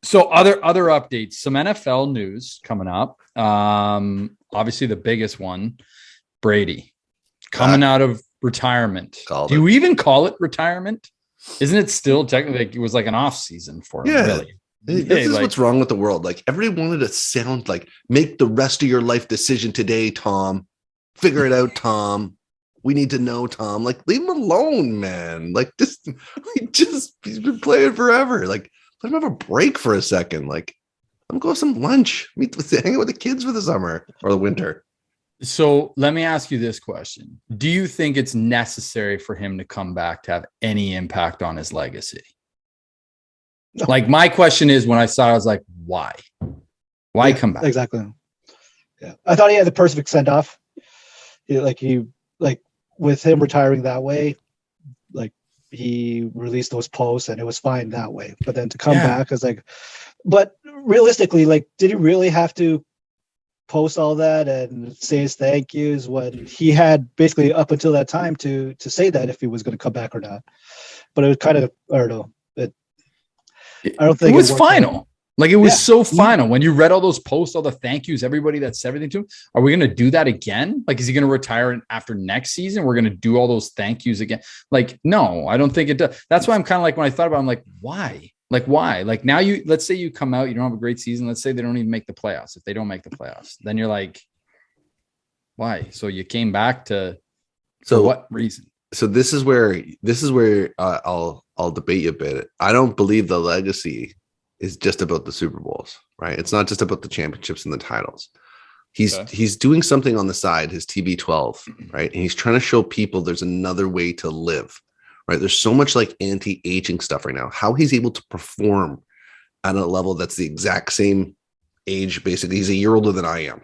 So other updates, some NFL news coming up. Obviously the biggest one, Brady coming out of retirement. Do you even call it retirement? Isn't it still technically like it was like an off season for him? Really? This is what's wrong with the world. Like everybody wanted to sound like make the rest of your life decision today, Tom. Figure it out, Tom. We need to know, Tom. Like leave him alone, man. Like he's been playing forever. Like let him have a break for a second. Like let him go have some lunch. Hang out with the kids for the summer or the winter. So let me ask you this question. Do you think it's necessary for him to come back to have any impact on his legacy? No. Like my question is when I saw it, I was like, why? Why come back? Exactly. Yeah. I thought he had the perfect send off. With him retiring that way, like he released those posts and it was fine that way. But then to come back is like, but realistically, like, did he really have to post all that and say his thank yous when he had basically up until that time to say that if he was going to come back or not? But it was kind of, I don't know. I don't think it was final. Like it was so final. When you read all those posts, all the thank yous, everybody that said everything to him, are we going to do that again? Like, is he going to retire after next season? We're going to do all those thank yous again. Like, no, I don't think it does. That's why I'm kind of like, when I thought about it, I'm like, why? Like, why? Like now let's say you come out, you don't have a great season. Let's say they don't even make the playoffs. If they don't make the playoffs, then you're like, why? So you came back for what reason? So this is where I'll debate you a bit. I don't believe the legacy is just about the Super Bowls, right? It's not just about the championships and the titles. He's doing something on the side, his TB12, right? And he's trying to show people there's another way to live, right? There's so much like anti-aging stuff right now. How he's able to perform at a level that's the exact same age, basically. He's a year older than I am,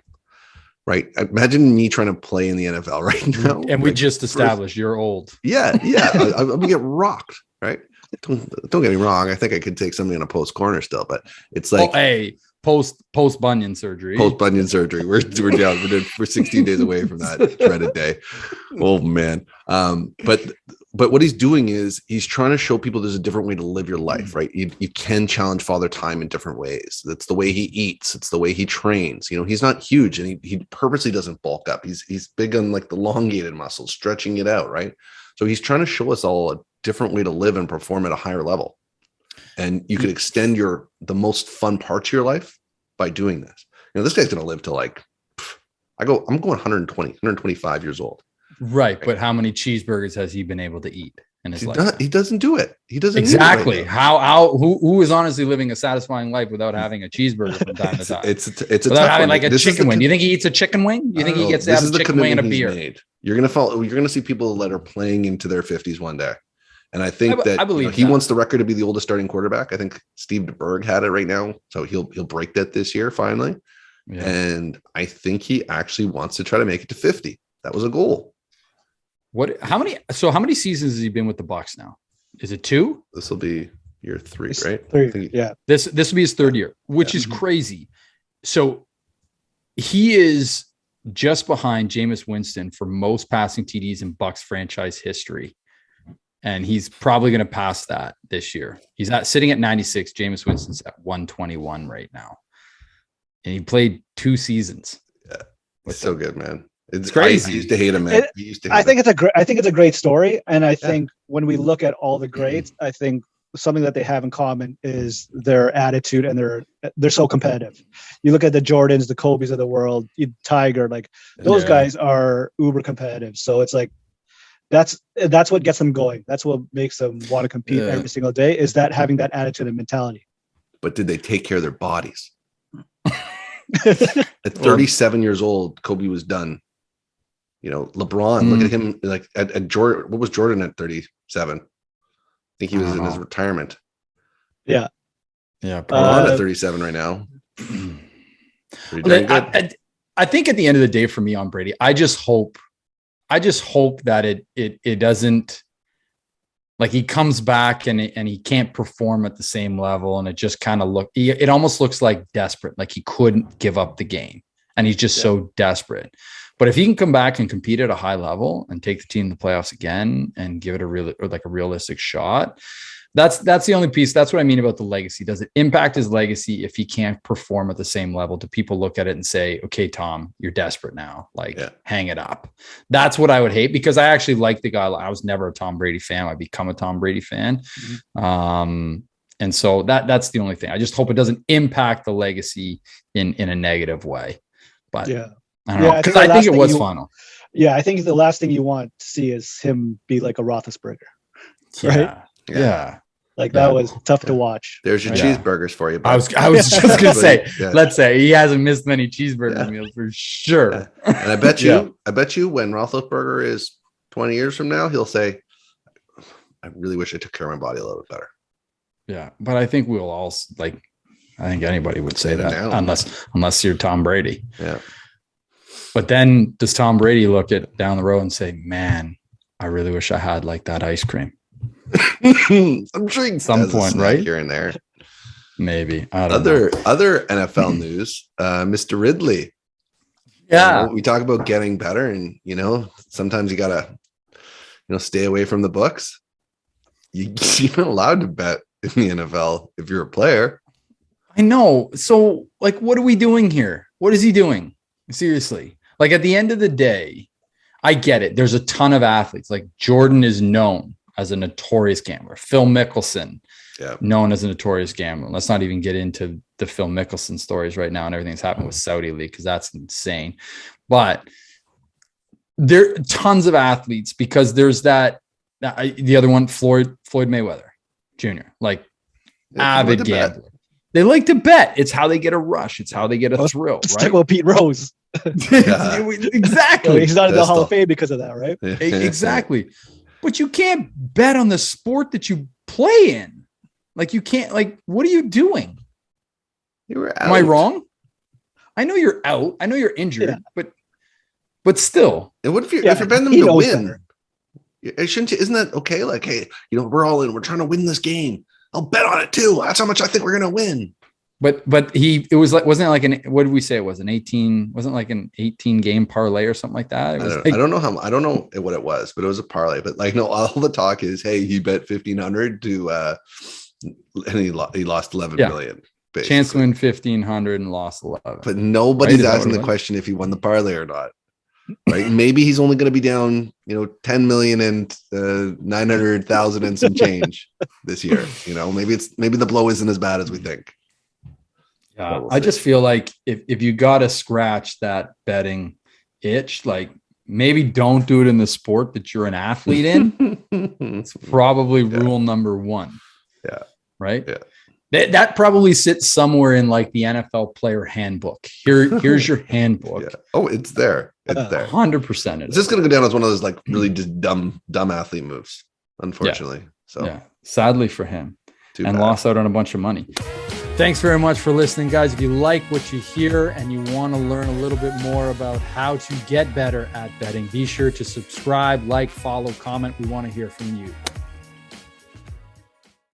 right? Imagine me trying to play in the NFL right now. And we just established you're old. Yeah. I'm going to get rocked, right? Don't get me wrong. I think I could take something on a post corner still, but it's like post bunion surgery. We're down. We're 16 days away from that dreaded day. Oh man. But what he's doing is he's trying to show people there's a different way to live your life, right? You can challenge Father Time in different ways. That's the way he eats. It's the way he trains. You know, he's not huge and he purposely doesn't bulk up. He's big on like the elongated muscles, stretching it out, right? So he's trying to show us all a different way to live and perform at a higher level. And you could extend the most fun parts of your life by doing this. You know, this guy's going to live to like, I'm going 120, 125 years old. Right. But how many cheeseburgers has he been able to eat in his life? He doesn't do it. He doesn't. Exactly. Who is honestly living a satisfying life without having a cheeseburger from time to time? It's without having like a chicken wing. Do you think he eats a chicken wing? Do you think he gets to have a chicken wing and a beer? You're going to see people that are playing into their 50s one day. And I think he wants the record to be the oldest starting quarterback. I think Steve DeBerg had it right now. So he'll break that this year finally. Yeah. And I think he actually wants to try to make it to 50. That was a goal. How many seasons has he been with the Bucs now? Is it 2? This will be year 3, right? 3. This will be his 3rd year, which is crazy. So he is just behind Jameis Winston for most passing TDs in Bucs franchise history. And he's probably going to pass that this year. He's sitting at 96. Jameis Winston's at 121 right now. And he played 2 seasons. Yeah. It's so good, man. It's crazy. I used to hate him, man. I think it's a great story. And I think when we look at all the greats, I think something that they have in common is their attitude and they're so competitive. You look at the Jordans, the Kobes of the world, Tiger, like those guys are uber competitive. So it's like, that's what gets them going. That's what makes them want to compete every single day is that having that attitude and mentality. But did they take care of their bodies? At 37 years old, Kobe was done. You know, LeBron, look at him like at Jordan. What was Jordan at 37? I think he was in his retirement. Yeah. Yeah. LeBron at 37 right now. I think at the end of the day for me on Brady, I just hope that it doesn't like he comes back and he can't perform at the same level. And it just kind of it almost looks like desperate, like he couldn't give up the game and he's just so desperate. But if he can come back and compete at a high level and take the team to the playoffs again and give it a realistic shot, That's the only piece. That's what I mean about the legacy. Does it impact his legacy if he can't perform at the same level? Do people look at it and say, okay, Tom, you're desperate now, like hang it up? That's what I would hate, because I actually like the guy. I was never a Tom Brady fan. I become a Tom Brady fan. And so that's the only thing. I just hope it doesn't impact the legacy in a negative way. But I don't know, because I think it was fun. Yeah, I think the last thing you want to see is him be like a Roethlisberger, right? Yeah. Like that was tough to watch. There's your cheeseburgers for you. I was just gonna say, let's say he hasn't missed many cheeseburger meals for sure. And I bet you when Roethlisberger is 20 years from now, he'll say, I really wish I took care of my body a little bit better. Yeah, but I think we'll all I think anybody would say that unless you're Tom Brady. Yeah. But then does Tom Brady look at down the road and say, man, I really wish I had like that ice cream? I'm sure at some point, right? Here and there. Maybe. I don't know. Other NFL news, Mr. Ridley. Yeah. We talk about getting better, and sometimes you gotta stay away from the books. You're not allowed to bet in the NFL if you're a player. I know. So what are we doing here? What is he doing? Seriously. Like at the end of the day, I get it. There's a ton of athletes. Like Jordan is known as a notorious gambler. Phil Mickelson, known as a notorious gambler. Let's not even get into the Phil Mickelson stories right now and everything that's happened with Saudi League, because that's insane. But there are tons of athletes, because there's the other one, Floyd Mayweather Jr., avid gambler. They like to bet. It's how they get a rush. It's how they get a thrill. Let's talk about Pete Rose. Exactly. He's not in the Hall of Fame because of that, right? Exactly. But you can't bet on the sport that you play in. You can't. What are you doing? You were out. Am I wrong? I know you're out. I know you're injured, but still. And what if you're betting them to win? Shouldn't you? Isn't that okay? Hey, we're all in. We're trying to win this game. I'll bet on it too. That's how much I think we're gonna win. But wasn't it like what did we say it was? An 18? Wasn't like an 18 game parlay or something like that? I don't know what it was, but it was a parlay. But all the talk is, hey, he bet 1,500 to and he lost 11 million. Basically. Chance to win 1,500 and lost 11. But nobody's asking the question if he won the parlay or not. Right? Maybe he's only going to be down, 10 million and 900,000 and some change this year. Maybe the blow isn't as bad as we think. Yeah, I just feel like if you got to scratch that betting itch, maybe don't do it in the sport that you're an athlete in. It's probably rule number one. Yeah. Right. Yeah. That probably sits somewhere in the NFL player handbook. Here's your handbook. Yeah. Oh, it's there. It's there. 100%. It's just going to go down as one of those really just dumb athlete moves, unfortunately. Yeah. So sadly for him, and lost out on a bunch of money. Thanks very much for listening, guys. If you like what you hear and you want to learn a little bit more about how to get better at betting, be sure to subscribe, follow, comment. We want to hear from you.